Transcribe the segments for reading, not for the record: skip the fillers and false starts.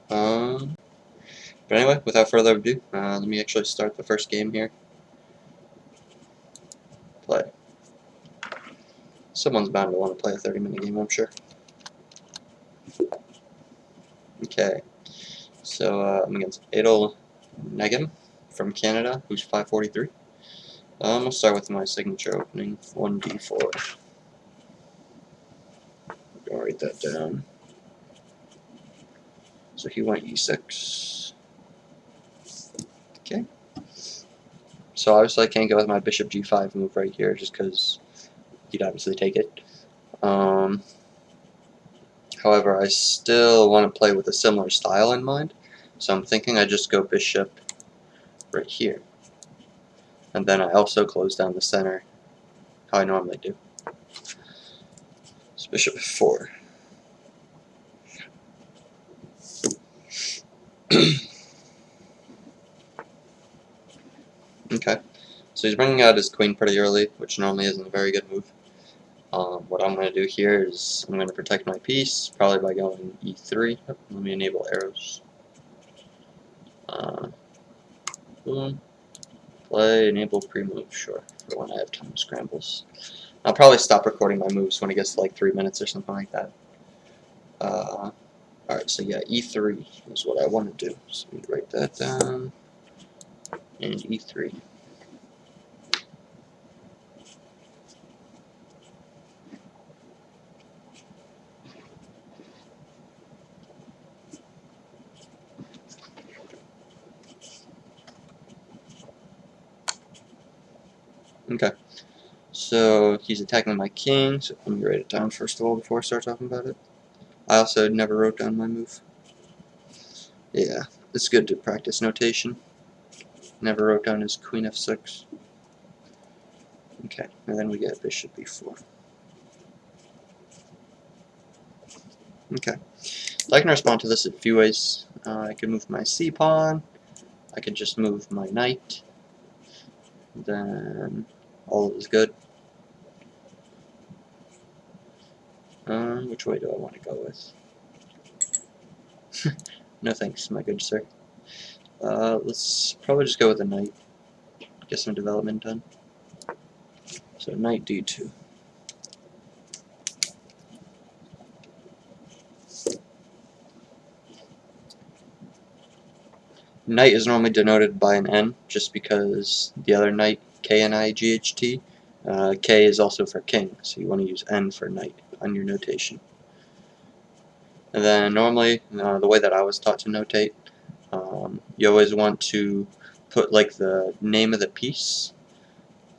But anyway, without further ado, let me actually start the first game here. Play. Someone's bound to want to play a 30-minute game, I'm sure. Okay, so I'm against Adol Negim from Canada, who's 543. I'll start with my signature opening, 1d4. I'll write that down. So he went e6. Okay. So obviously I can't go with my bishop g5 move right here, just because he'd obviously take it. However, I still want to play with a similar style in mind, so I'm thinking I just go bishop right here. And then I also close down the center, how I normally do. So bishop f4. Okay, so he's bringing out his queen pretty early, which normally isn't a very good move. What I'm going to do here is I'm going to protect my piece, probably by going e3. Let me enable arrows. Boom. Play, enable pre-move, sure, for when I have time scrambles. I'll probably stop recording my moves when it gets to like 3 minutes or something like that. Alright, so yeah, e3 is what I want to do. So we write that down, and e3. Okay, so he's attacking my king, so let me write it down first of all before I start talking about it. I also never wrote down my move. Yeah, it's good to practice notation. Never wrote down his queen f6. Okay, and then we get bishop b4. Okay, so I can respond to this a few ways. I can move my c-pawn, I could just move my knight, then all is good. Which way do I want to go with? No thanks, my good sir. Let's probably just go with a knight. Get some development done. So knight d2. Knight is normally denoted by an N, just because the other knight, K-N-I-G-H-T, K is also for king, so you want to use N for knight on your notation. And then normally, the way that I was taught to notate, you always want to put like the name of the piece.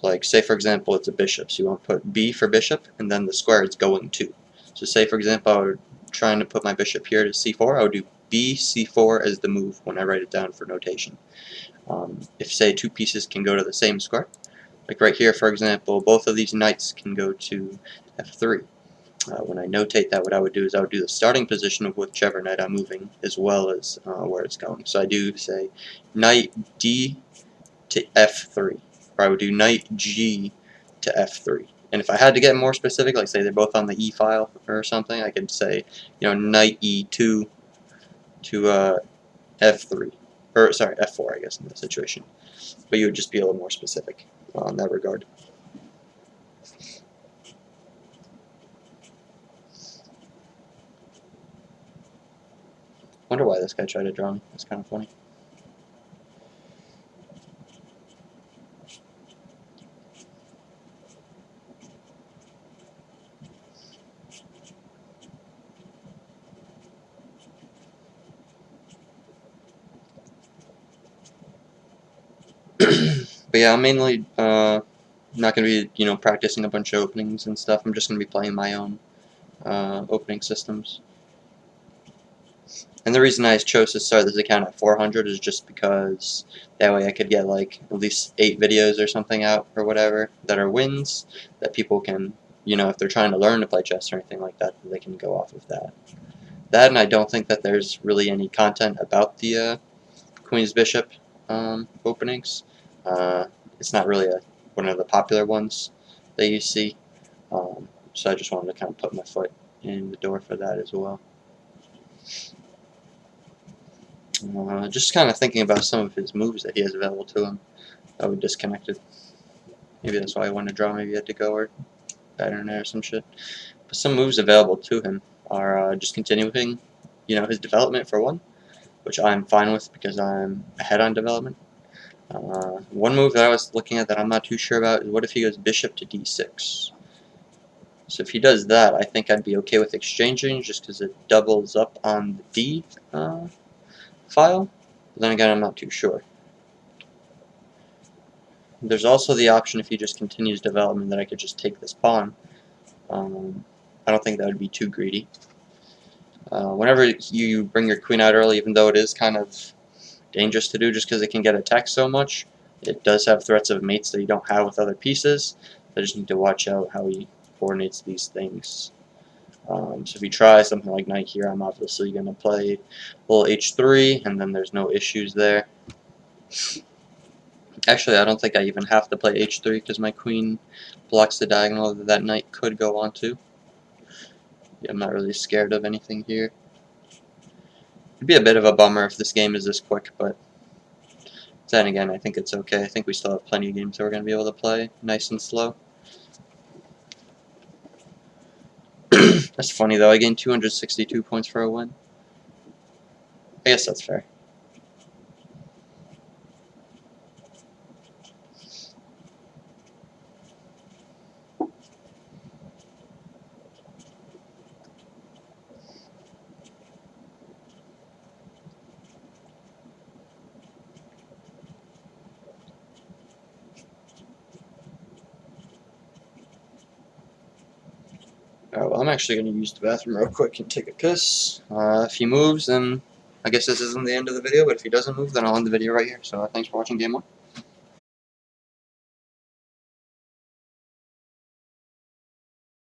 Like say for example it's a bishop, so you want to put B for bishop, and then the square it's going to. So say for example I were trying to put my bishop here to c4, I would do B c4 as the move when I write it down for notation. If say two pieces can go to the same square, like right here for example, both of these knights can go to f3. When I notate that, what I would do is I would do the starting position of whichever knight I'm moving as well as where it's going. So I do say knight d to f3, or I would do knight g to f3. And if I had to get more specific, like say they're both on the e file or something, I could say, you know, knight e2 to f3, or sorry, f4, I guess in this situation. But you would just be a little more specific in that regard. Wonder why this guy tried to draw me. That's kind of funny. But yeah, I'm mainly not going to be, you know, practicing a bunch of openings and stuff. I'm just going to be playing my own opening systems. And the reason I chose to start this account at 400 is just because that way I could get like at least 8 videos or something out or whatever that are wins that people can, you know, if they're trying to learn to play chess or anything like that, they can go off of that. That, and I don't think that there's really any content about the Queen's Bishop openings. It's not really one of the popular ones that you see, so I just wanted to kind of put my foot in the door for that as well. Just kind of thinking about some of his moves that he has available to him. Oh, we disconnected. Maybe that's why I wanted to draw. Maybe he had to go or bad internet or some shit. But some moves available to him are just continuing, his development for one, which I'm fine with because I'm ahead on development. One move that I was looking at that I'm not too sure about is what if he goes bishop to d6. So if he does that, I think I'd be okay with exchanging just because it doubles up on the D file. But then again, I'm not too sure. There's also the option if he just continues development that I could just take this pawn. I don't think that would be too greedy. Whenever you bring your queen out early, even though it is kind of dangerous to do just because it can get attacked so much, it does have threats of mates that you don't have with other pieces. I just need to watch out how he coordinates these things. So if you try something like knight here, I'm obviously going to play a little h3, and then there's no issues there. Actually, I don't think I even have to play h3 because my queen blocks the diagonal that knight could go onto. Yeah, I'm not really scared of anything here. It'd be a bit of a bummer if this game is this quick, but then again, I think it's okay. I think we still have plenty of games that we're going to be able to play nice and slow. That's funny though, I gained 262 points for a win. I guess that's fair. Alright, well I'm actually going to use the bathroom real quick and take a piss. If he moves, then I guess this isn't the end of the video, but if he doesn't move, then I'll end the video right here. So thanks for watching Game 1.